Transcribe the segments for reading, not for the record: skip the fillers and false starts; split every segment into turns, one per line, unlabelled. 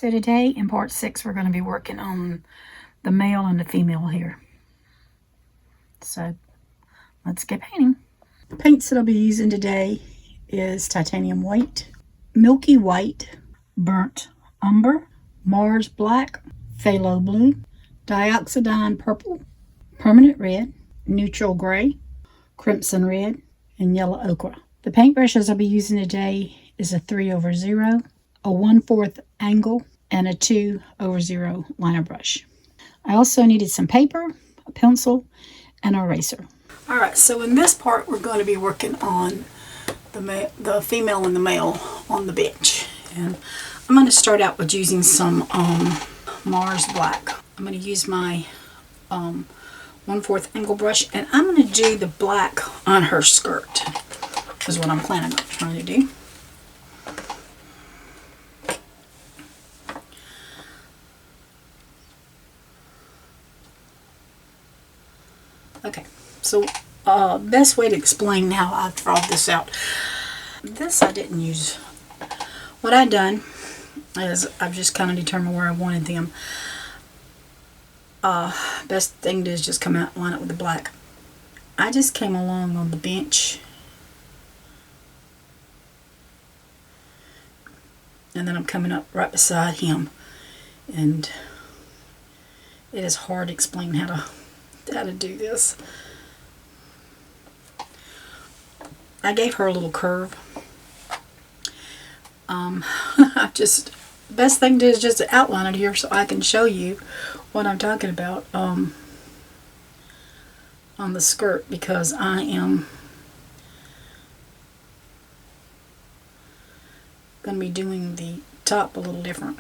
So today in part 6 we're going to be working on the male and the female here. So let's get painting. The paints that I'll be using today is titanium white, milky white, burnt umber, Mars black, phthalo blue, dioxidine purple, permanent red, neutral gray, crimson red, and yellow ochre. The paintbrushes I'll be using today is a 3/0, a 1/4 angle, and a 2/0 liner brush. I also needed some paper, a pencil, and an eraser. Alright, so in this part we're going to be working on the female and the male on the bench. And I'm going to start out with using some Mars black. I'm going to use my 1/4 angle brush, and I'm going to do the black on her skirt, is what I'm planning on trying to do. Okay, so best way to explain how I drawed this out. This I didn't use. What I done is I've just kind of determined where I wanted them. Best thing to do is just come out and line it with the black. I just came along on the bench, and then I'm coming up right beside him, and it is hard to explain how to do this. I gave her a little curve. Best thing to do is just to outline it here so I can show you what I'm talking about on the skirt, because I am going to be doing the top a little different.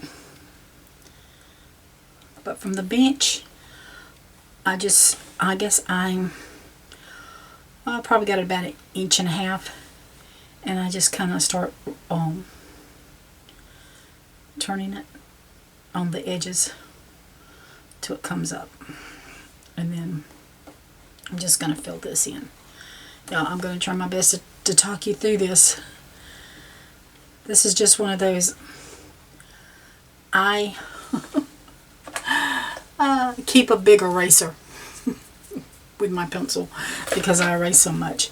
But from the bench, I guess I probably got about 1.5 inches, and I just kind of start turning it on the edges till it comes up, and then I'm just going to fill this in. Now I'm going to try my best to talk you through this. This is just one of those, I keep a big eraser with my pencil because I erase so much.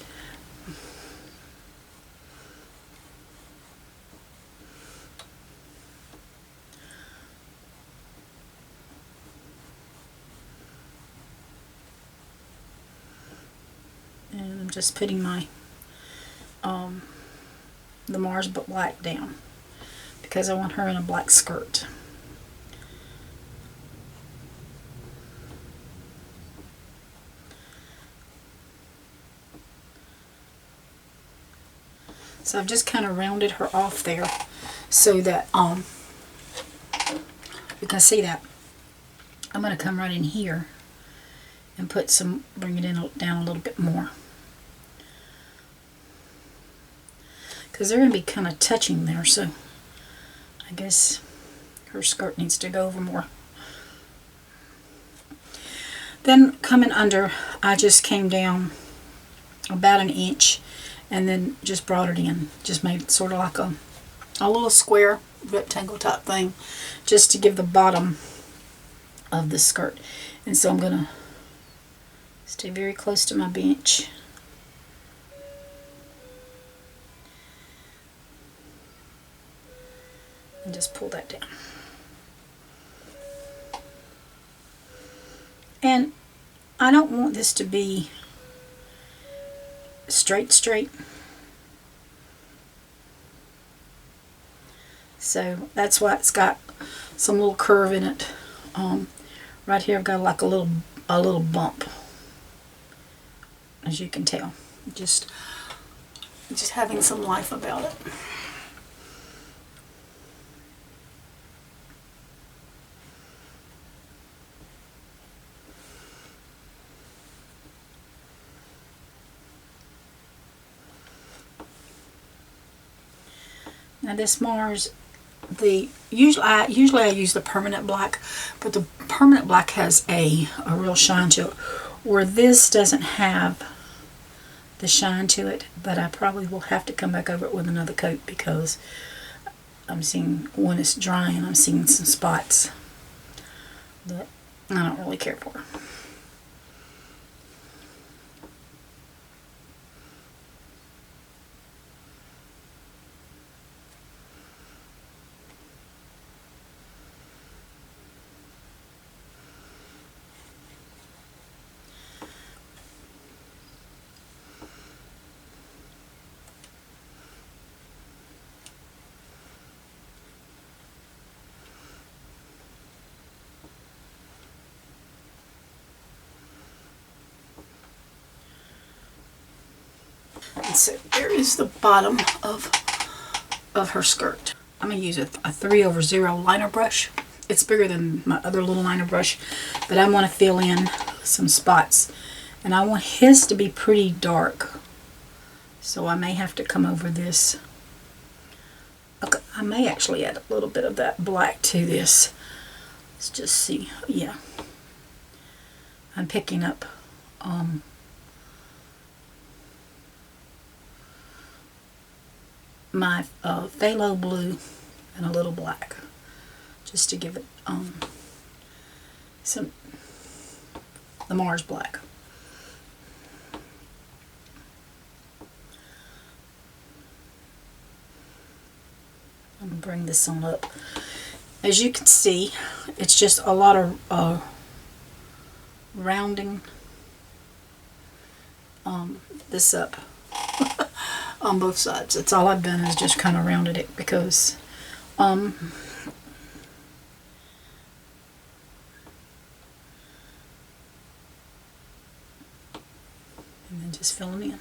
And I'm just putting my the Mars black down because I want her in a black skirt. So I've just kind of rounded her off there so that you can see that. I'm going to come right in here and bring it in down a little bit more, because they're going to be kind of touching there, so I guess her skirt needs to go over more. Then coming under, I just came down about 1 inch and then just brought it in. Just made sort of like a little square rectangle type thing, just to give the bottom of the skirt. And so I'm going to stay very close to my bench. And just pull that down. And I don't want this to be straight. So that's why it's got some little curve in it. Right here I've got like a little bump, as you can tell. Just having some life about it. Now this Mars, usually I use the permanent black, but the permanent black has a real shine to it, where this doesn't have the shine to it, but I probably will have to come back over it with another coat because I'm seeing when it's drying, I'm seeing some spots that I don't really care for. And so there is the bottom of her skirt. I'm going to use a 3/0 liner brush. It's bigger than my other little liner brush, but I want to fill in some spots. And I want his to be pretty dark. So I may have to come over this. Okay, I may actually add a little bit of that black to this. Let's just see. Yeah. I'm picking up my Phthalo Blue and a little black, just to give it the Mars black. I'm going to bring this on up. As you can see, it's just a lot of rounding this up on both sides. That's all I've done, is just kind of rounded it because and then just fill them in.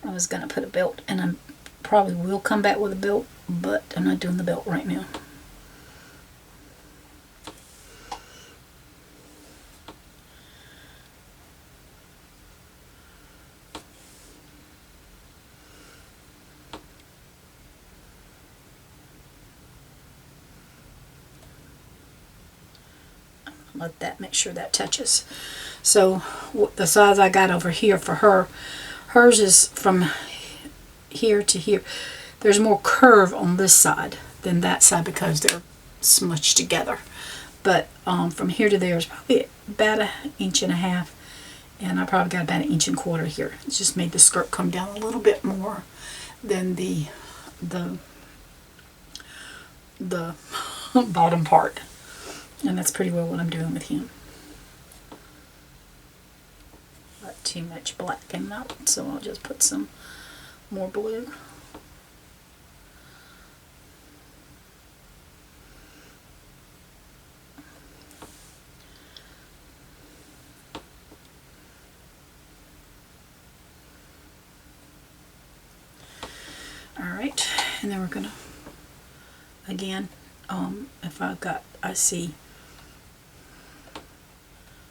I was going to put a belt, and I probably will come back with a belt, but I'm not doing the belt right now. Let that, make sure that touches. So the size I got over here for her, hers is from here to here. There's more curve on this side than that side because they're smushed together. But from here to there is probably about 1.5 inches, and I probably got about 1.25 inches here. It's just made the skirt come down a little bit more than the bottom part. And that's pretty well what I'm doing with him. Not too much black in that, so I'll just put some more blue. Alright, and then we're gonna, again, if I see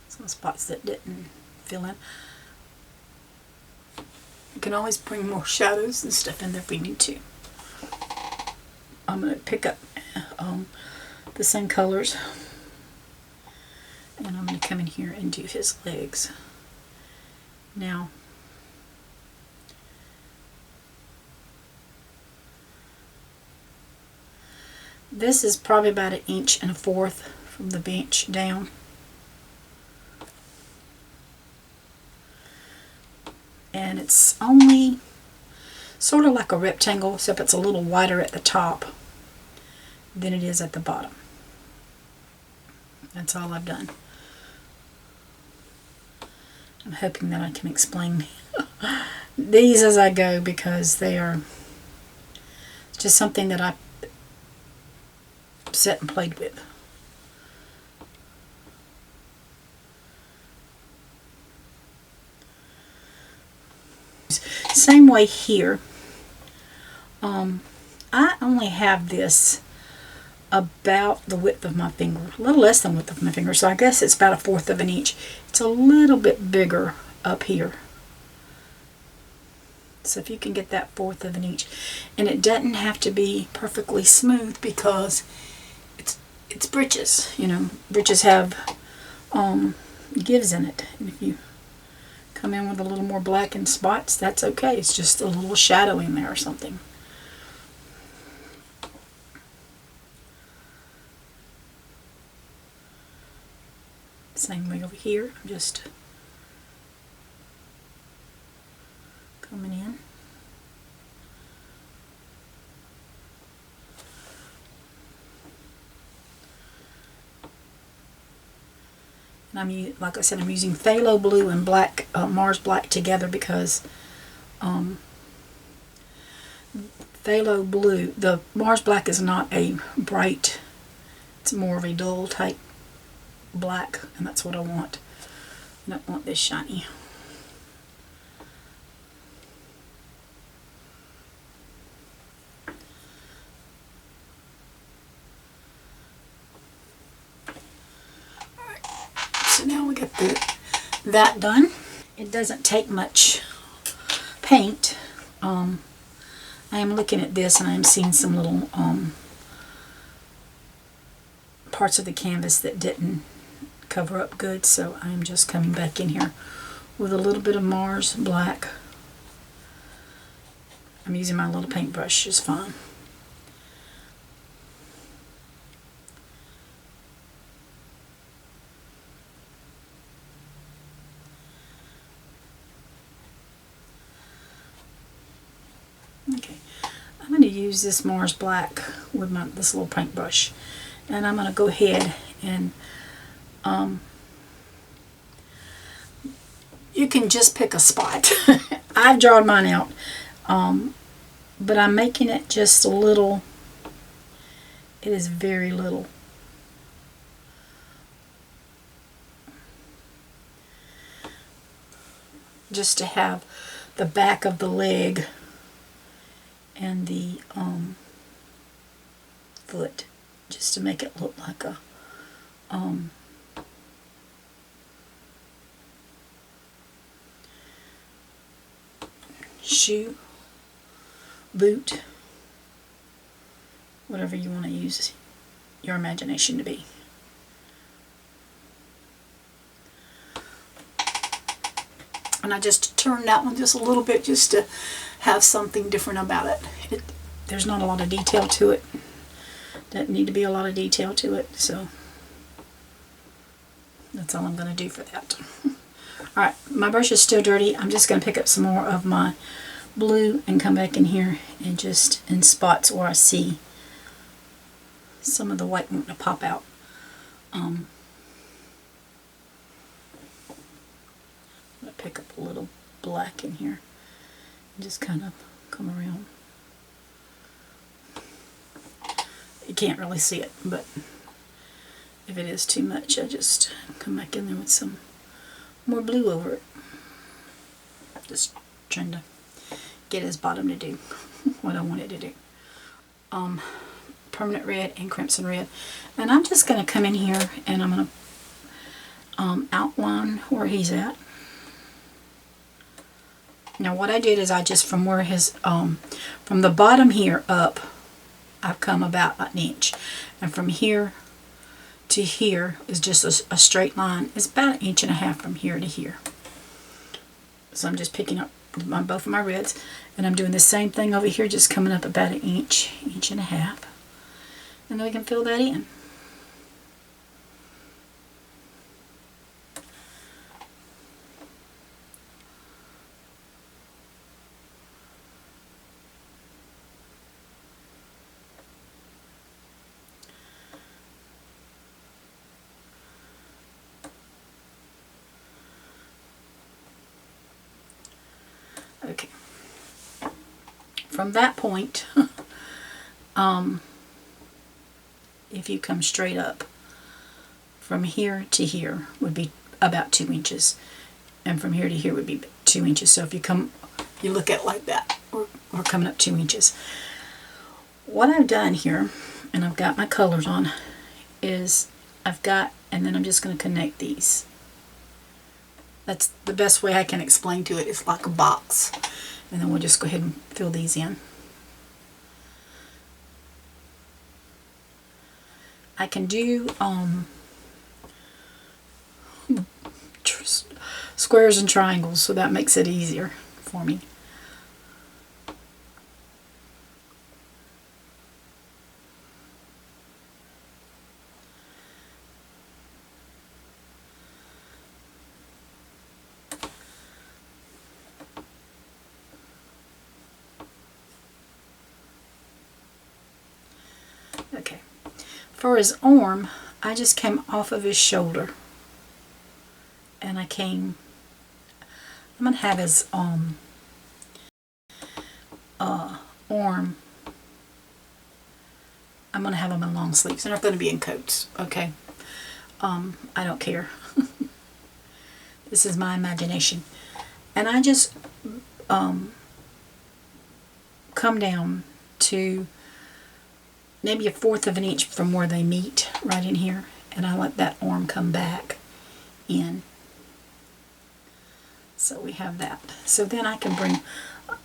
some spots that didn't fill in. You can always bring more shadows and stuff in there if we need to. I'm going to pick up the same colors, and I'm going to come in here and do his legs. Now, this is probably about 1.25 inches from the bench down. And it's only sort of like a rectangle, except it's a little wider at the top than it is at the bottom. That's all I've done. I'm hoping that I can explain these as I go, because they are just something that I sat and played with. Same way here. I only have this about the width of my finger, a little less than the width of my finger, so I guess it's about 1/4 inch. It's a little bit bigger up here. So if you can get that 1/4 inch, and it doesn't have to be perfectly smooth because it's breeches. You know, breeches have gives in it, and if you come in with a little more black and spots, that's okay. It's just a little shadow in there or something. Same way over here. I'm just coming in. And like I said, I'm using Phthalo Blue and black, Mars Black together because Phthalo Blue, the Mars Black is not a bright, it's more of a dull type black, and that's what I want. I don't want this shiny. So now we got that done. It doesn't take much paint. I am looking at this and I'm seeing some little parts of the canvas that didn't cover up good, so I'm just coming back in here with a little bit of Mars Black. I'm using my little paintbrush just fine. Okay, I'm going to use this Mars Black with this little paintbrush, and I'm going to go ahead and you can just pick a spot. I've drawn mine out, but I'm making it just a little. It is very little. Just to have the back of the leg and the foot, just to make it look like a shoe, boot, whatever you want to use your imagination to be. And I just turned that one just a little bit just to have something different about it. There's not a lot of detail to it. Doesn't need to be a lot of detail to it, so that's all I'm going to do for that. Alright, my brush is still dirty. I'm just going to pick up some more of my blue and come back in here and just in spots where I see some of the white wanting to pop out. I'm going to pick up a little black in here and just kind of come around. You can't really see it, but if it is too much, I just come back in there with some more blue over it. Just trying to get his bottom to do what I want it to do. Permanent red and crimson red. And I'm just going to come in here and I'm going to outline where he's at. Now what I did is I just, from where his, from the bottom here up, I've come about an inch. And from here to here is just a straight line. It's about 1.5 inches from here to here. So I'm just picking up both of my reds, and I'm doing the same thing over here, just coming up about 1 inch, 1.5 inches. And then we can fill that in. Okay. From that point, if you come straight up, from here to here would be about 2 inches, and from here to here would be 2 inches. So if you look at it like that, we're coming up 2 inches. What I've done here, and I've got my colors on, is and then I'm just going to connect these. That's the best way I can explain to it. It's like a box. And then we'll just go ahead and fill these in. I can do square squares and triangles, so that makes it easier for me. Okay, for his arm, I just came off of his shoulder, and I'm gonna have his arm. I'm gonna have them in long sleeves. They're not gonna be in coats, okay? I don't care. This is my imagination, and I just come down to maybe 1/4 of an inch from where they meet, right in here, and I let that arm come back in. So we have that. So then I can bring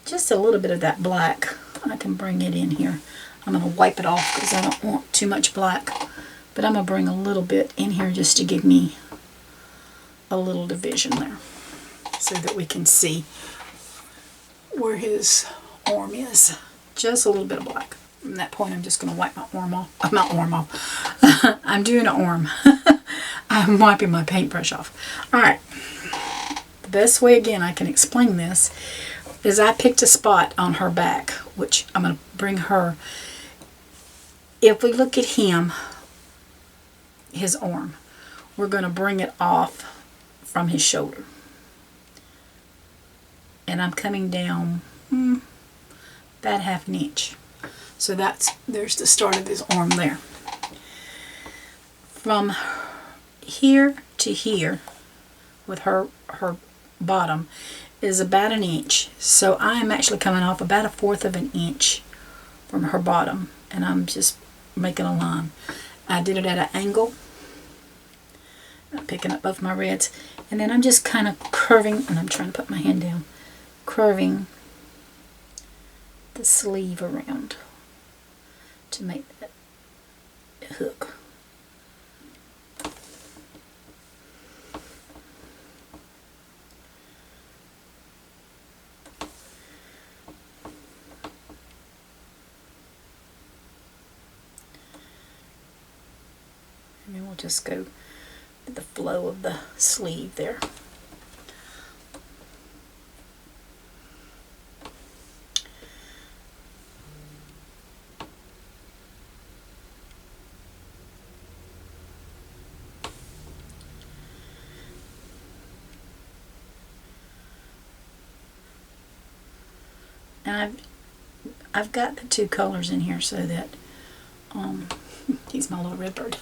just a little bit of that black. I can bring it in here. I'm going to wipe it off because I don't want too much black, but I'm going to bring a little bit in here just to give me a little division there so that we can see where his arm is. Just a little bit of black. From that point, I'm just going to wipe my arm off. Not arm off. I'm doing an arm. I'm wiping my paintbrush off. Alright. The best way, again, I can explain this is I picked a spot on her back, which I'm going to bring her. If we look at him, his arm, we're going to bring it off from his shoulder. And I'm coming down about 1/2 an inch. So there's the start of his arm there. From here to here, with her bottom, is about 1 inch. So I am actually coming off about 1/4 of an inch from her bottom, and I'm just making a line. I did it at an angle. I'm picking up both my reds, and then I'm just kind of curving, and I'm trying to put my hand down, curving the sleeve around to make that hook. And then we'll just go with the flow of the sleeve there. And I've got the 2 colors in here so that he's my little red bird.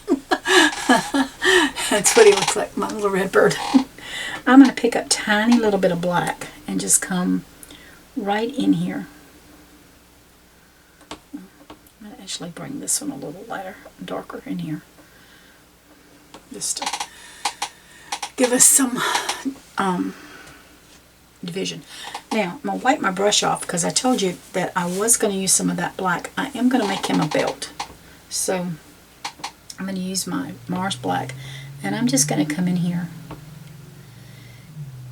That's what he looks like, my little red bird. I'm going to pick up tiny little bit of black and just come right in here. I'm going to actually bring this one a little lighter, darker in here, just to give us some division. Now, I'm going to wipe my brush off because I told you that I was going to use some of that black. I am going to make him a belt. So I'm going to use my Mars black, and I'm just going to come in here,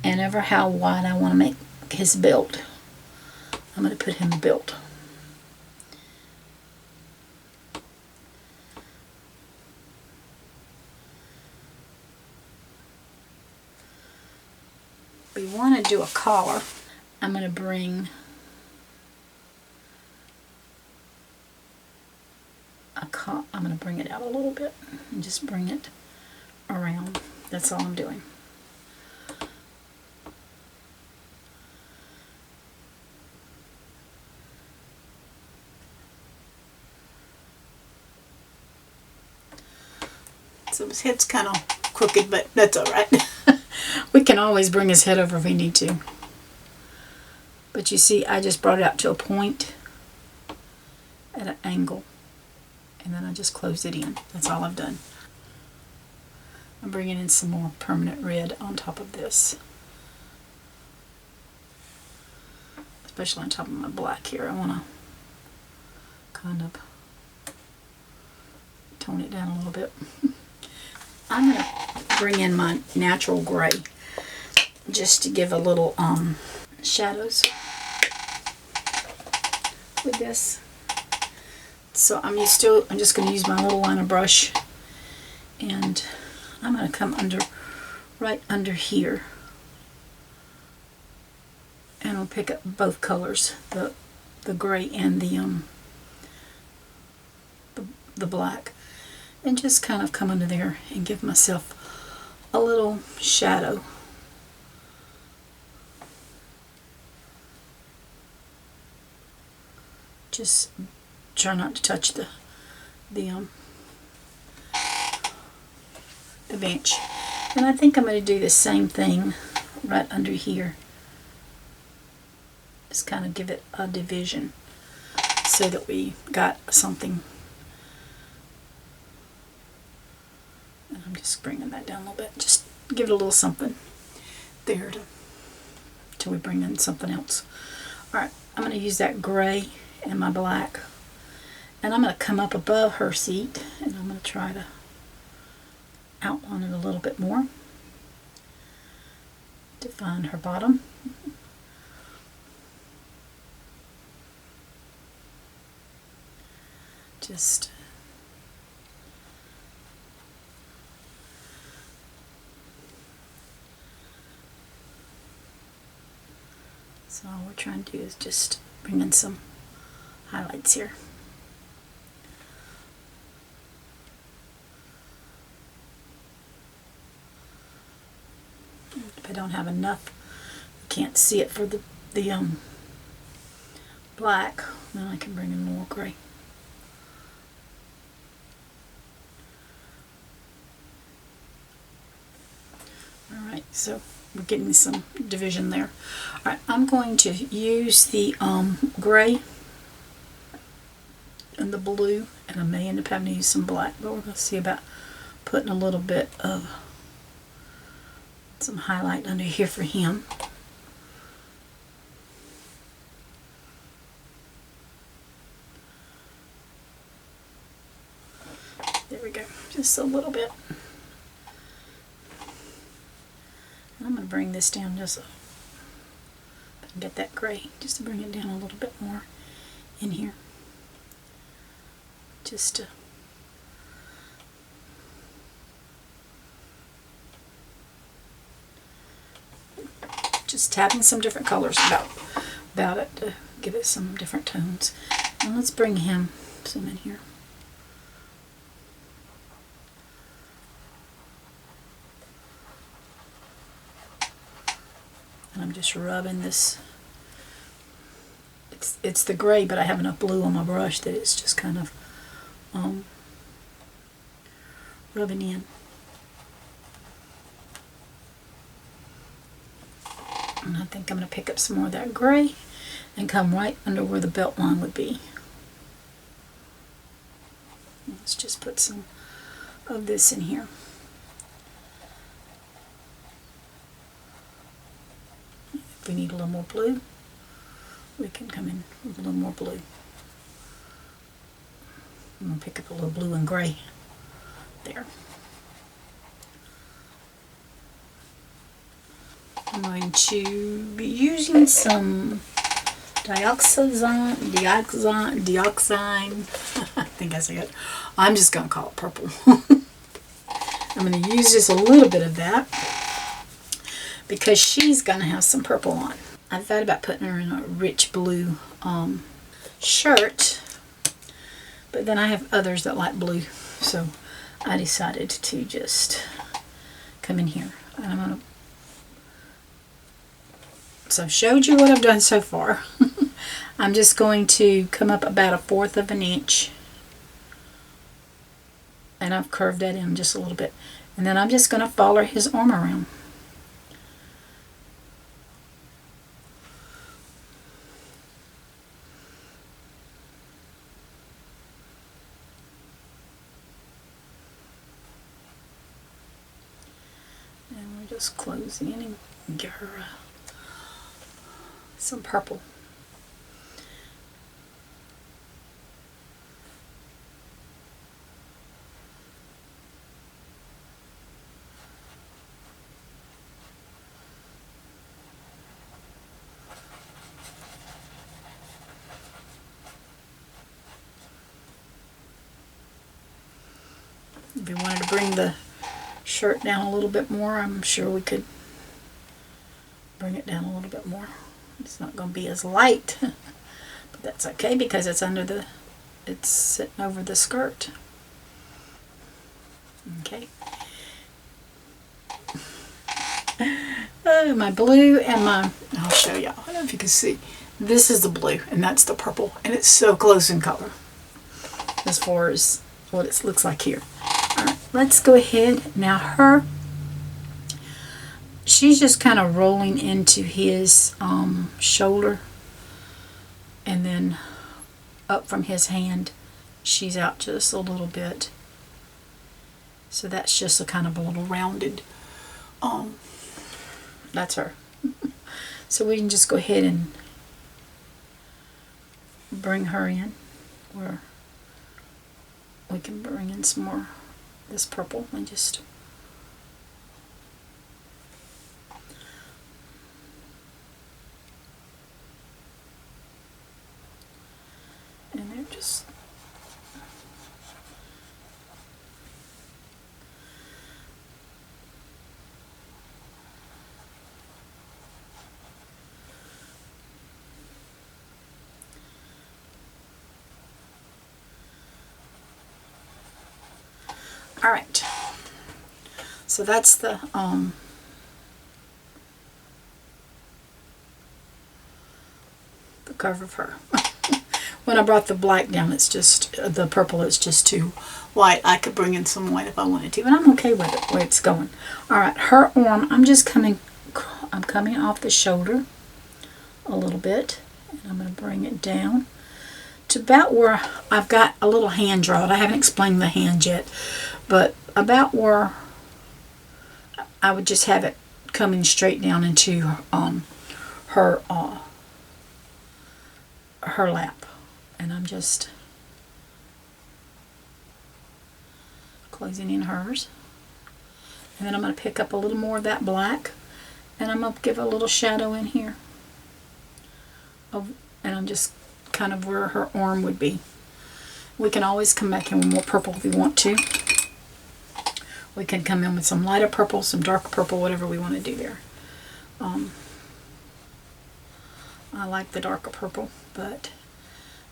and over how wide I want to make his belt, I'm going to put him a belt. We want to do a collar. I'm going to bring I'm going to bring it out a little bit and just bring it around. That's all I'm doing. So his head's kind of crooked, but that's all right. We can always bring his head over if we need to. But you see, I just brought it out to a point at an angle, and then I just closed it in. That's all I've done. I'm bringing in some more permanent red on top of this, especially on top of my black here. I want to kind of tone it down a little bit. I'm going to bring in my natural gray. just to give a little shadows with this. So I'm just going to use my little liner brush, and I'm going to come right under here, and I'll pick up both colors, the gray and the black, and just kind of come under there and give myself a little shadow. Just try not to touch the bench. And I think I'm going to do the same thing right under here. Just kind of give it a division so that we got something. And I'm just bringing that down a little bit. Just give it a little something there till we bring in something else. Alright, I'm going to use that gray and my black. And I'm going to come up above her seat, and I'm going to try to outline it a little bit more. Define her bottom. Just so all we're trying to do is just bring in some highlights here. If I don't have enough, you can't see it for the black, then I can bring in more gray. Alright, so we're getting some division there. Alright, I'm going to use the gray and the blue, and I may end up having to use some black, but we're going to see about putting a little bit of some highlight under here for him. There we go, just a little bit. I'm going to bring this down just so I can get that gray, just to bring it down a little bit more in here. Just tapping some different colors about it to give it some different tones. And let's bring him some in here. And I'm just rubbing this. It's the gray, but I have enough blue on my brush that it's just kind of rubbing in. And I think I'm going to pick up some more of that gray and come right under where the belt line would be. Let's just put some of this in here. If we need a little more blue, we can come in with a little more blue. I'm going to pick up a little blue and gray there. I'm going to be using some dioxazine, I think I say it. I'm just going to call it purple. I'm going to use just a little bit of that because she's going to have some purple on. I thought about putting her in a rich blue shirt, but then I have others that like blue, so I decided to just come in here. And I'm going to So I've showed you what I've done so far. I'm just going to come up about 1/4 of an inch, and I've curved that in just a little bit, and then I'm just going to follow his arm around. And we're just closing in and give her some purple. If we wanted to bring the shirt down a little bit more, I'm sure we could bring it down a little bit more. It's not going to be as light, but that's okay because it's it's sitting over the skirt. Okay. Oh, my blue and I'll show y'all. I don't know if you can see. This is the blue and that's the purple, and it's so close in color as far as what it looks like here. Alright, let's go ahead. Now she's just kind of rolling into his shoulder, and then up from his hand she's out just a little bit. So that's just a kind of a little rounded, that's her. So we can just go ahead and bring her in, where we can bring in some more this purple and just and they're just all right. So that's the cover of her. When I brought the black down, it's just the purple is just too white. I could bring in some white if I wanted to, and I'm okay with it where it's going. All right, her arm. I'm coming off the shoulder a little bit, and I'm going to bring it down to about where I've got a little hand drawn. I haven't explained the hand yet, but about where I would just have it coming straight down into her lap, and I'm just closing in hers, and then I'm going to pick up a little more of that black, and I'm going to give a little shadow in here, and I'm just kind of where her arm would be. We can always come back in with more purple if we want to. We can come in with some lighter purple, some darker purple, whatever we want to do there. I like the darker purple, but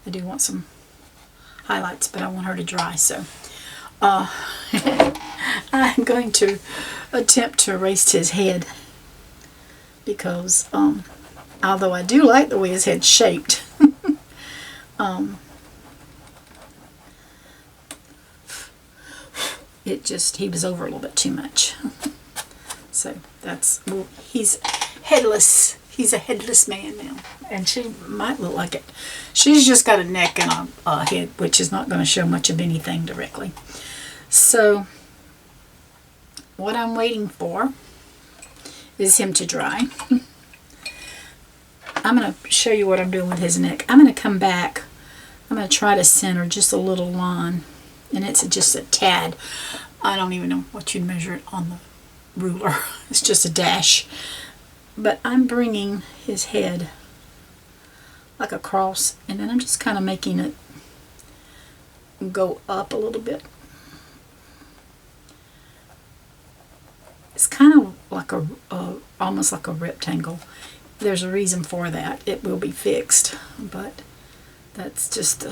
I do want some highlights, but I want her to dry, so I'm going to attempt to erase his head, because although I do like the way his head's shaped, he was over a little bit too much. So he's headless. He's a headless man now. And she might look like it. She's just got a neck and a head, which is not going to show much of anything directly. So what I'm waiting for is him to dry. I'm going to show you what I'm doing with his neck. I'm going to come back. I'm going to try to center just a little line. And it's just a tad. I don't even know what you'd measure it on the ruler. It's just a dash. But I'm bringing his head like across, and then I'm just kind of making it go up a little bit. It's kind of like almost like a rectangle. There's a reason for that. It will be fixed, but that's just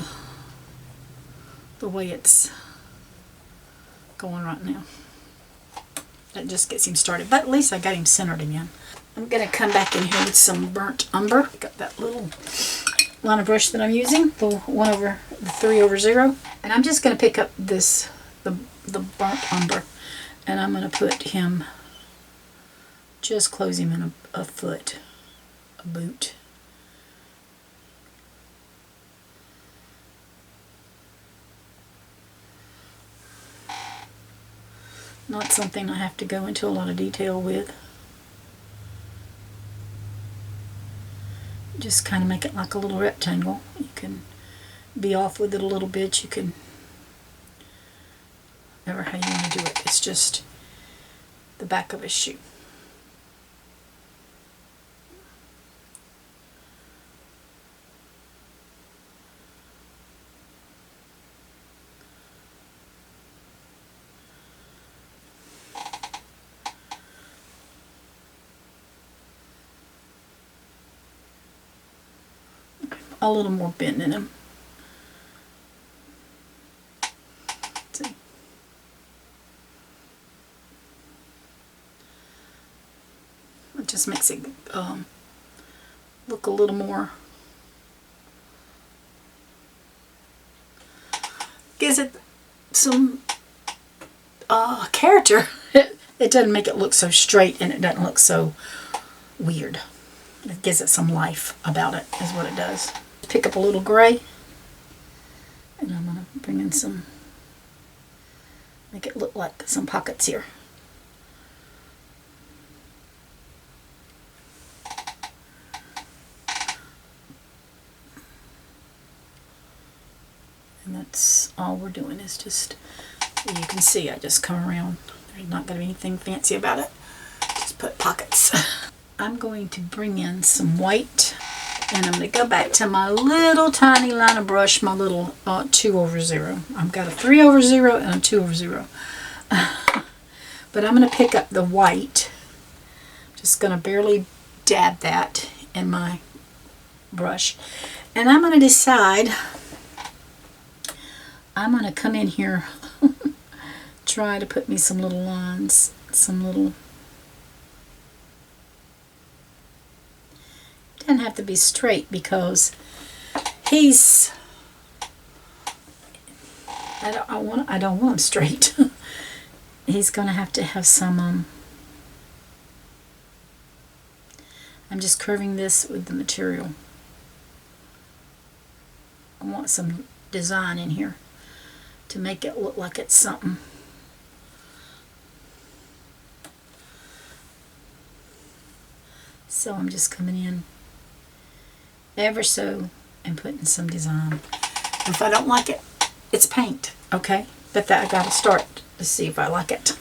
the way it's going right now. That just gets him started, but at least I got him centered again. I'm going to come back in here with some burnt umber. Got that little liner brush that I'm using, the 3/0, and I'm just going to pick up the burnt umber, and I'm going to put him, just close him in a foot, a boot. Not something I have to go into a lot of detail with. Just kind of make it like a little rectangle. You can be off with it a little bit. You can, however how you want to do it. It's just the back of his shoe. a little more bend in them. See? It just makes it look a little more, gives it some character. It doesn't make it look so straight, and it doesn't look so weird. It gives it some life about it, is what it does. Pick up a little gray, and I'm going to bring in some, make it look like some pockets here. And that's all we're doing, is just, you can see I just come around. There's not going to be anything fancy about it. Just put pockets. I'm going to bring in some white, and I'm going to go back to my little tiny liner brush, my little 2/0. I've got a 3/0 and a 2/0. But I'm going to pick up the white. Just going to barely dab that in my brush. And I'm going to decide, I'm going to come in here, try to put me some little lines, some little, doesn't have to be straight because he's, I don't want him straight. He's going to have some, I'm just curving this with the material. I want some design in here to make it look like it's something. So I'm just coming in ever so and putting some design. If I don't like it, it's paint, okay? But that I gotta start to see if I like it.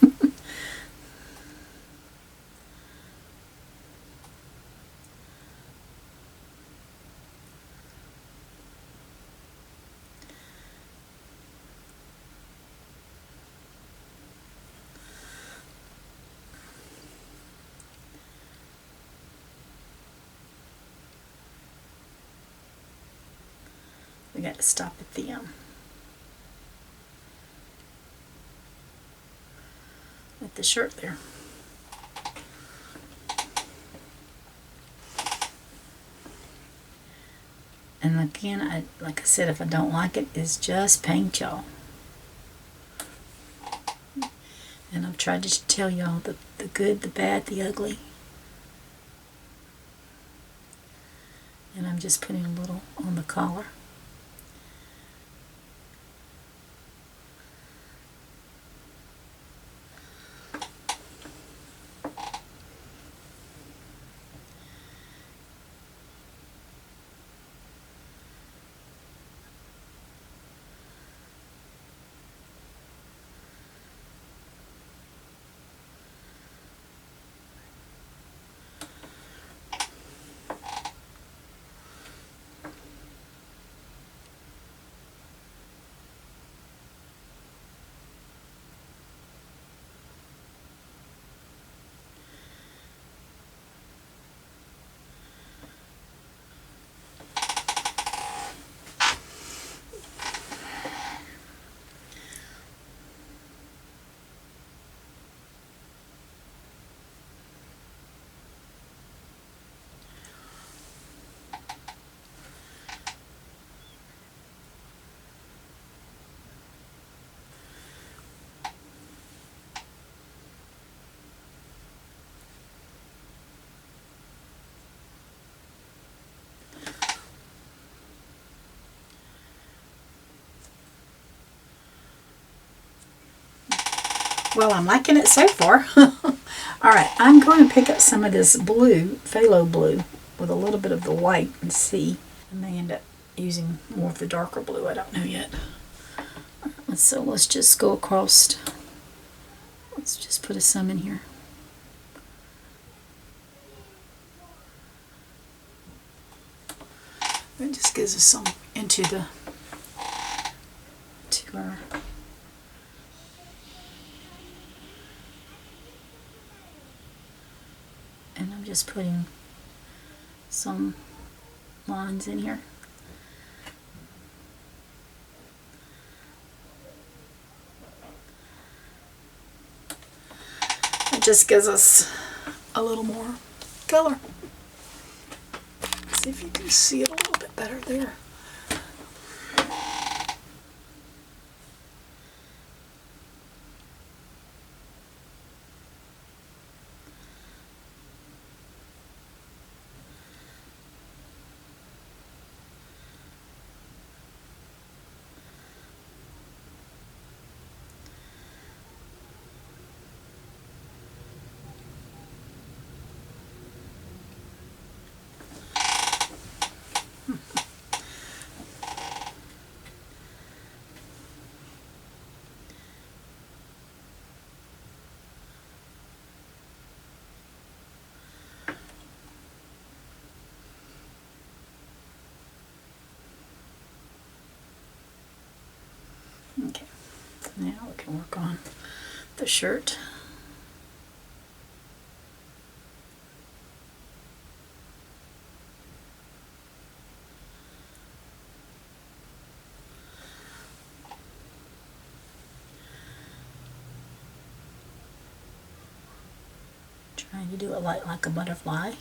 We got to stop at the shirt there. And again, like I said, if I don't like it, it's just paint, y'all. And I've tried to tell y'all the good, the bad, the ugly. And I'm just putting a little on the collar. Well, I'm liking it so far. Alright, I'm going to pick up some of this blue, Phthalo Blue, with a little bit of the white and see. I may end up using more of the darker blue, I don't know yet. So let's just go across. Let's just put some in here. It just gives us some into the, to our, and I'm just putting some lines in here. It just gives us a little more color. See if you can see it a little bit better there. Okay, now we can work on the shirt. Trying to do it like a butterfly.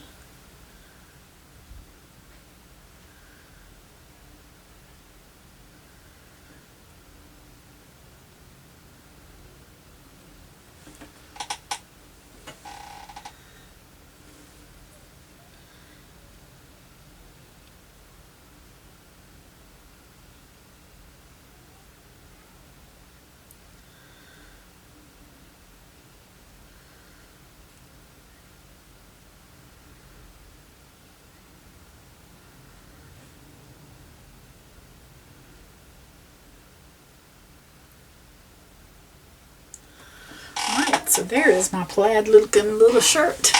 Alright, so there is my plaid looking little shirt.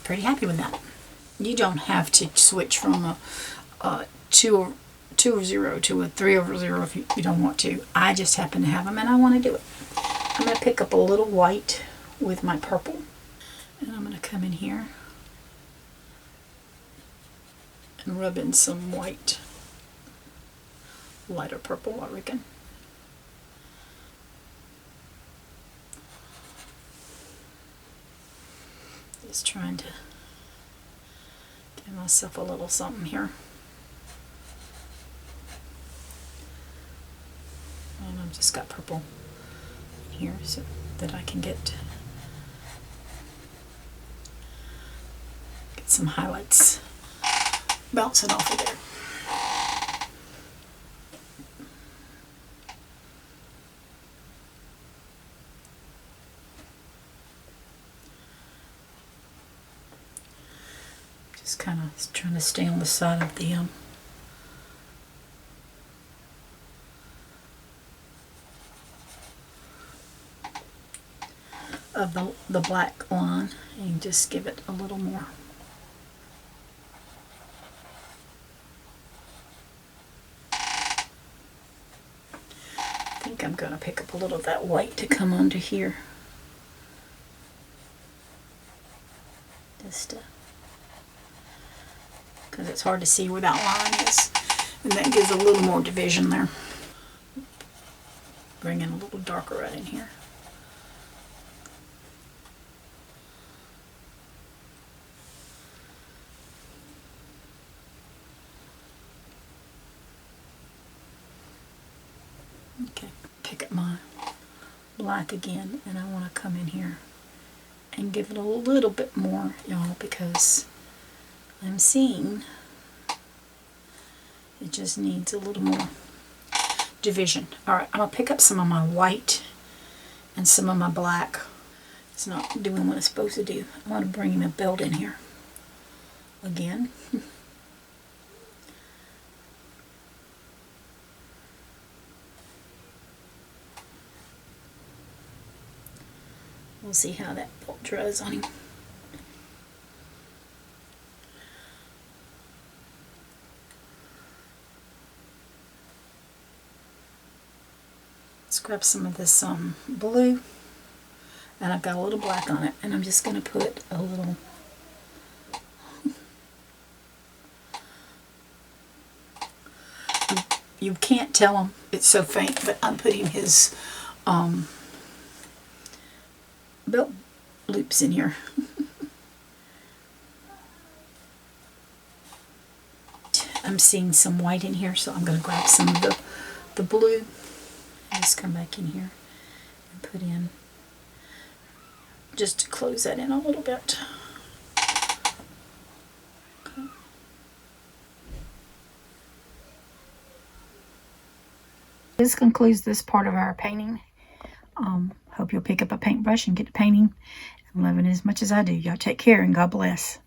Pretty happy with that. You don't have to switch from a 2 over 0 to a 3 over 0 if you don't want to. I just happen to have them and I want to do it. I'm going to pick up a little white with my purple. And I'm going to come in here and rub in some white. Lighter purple, I reckon. Just trying to give myself a little something here. And I've just got purple here so that I can get some highlights bouncing off of there. Just kind of trying to stay on the side of the black line and just give it a little more. I think I'm going to pick up a little of that white to come under here. Just because it's hard to see where that line is, and that gives a little more division there. Bring in a little darker right in here. Okay, pick up my black again, and I want to come in here and give it a little bit more, y'all, because I'm seeing it just needs a little more division. Alright, I'm going to pick up some of my white and some of my black. It's not doing what it's supposed to do. I want to bring in a belt in here again. We'll see how that belt dries on him. Let's grab some of this blue, and I've got a little black on it, and I'm just going to put a little you can't tell him, it's so faint, but I'm putting his loops in here. I'm seeing some white in here, so I'm going to grab some of the blue and just come back in here and put in, just to close that in a little bit. Okay. This concludes this part of our painting. Hope you'll pick up a paintbrush and get to painting and loving it as much as I do. Y'all take care and God bless.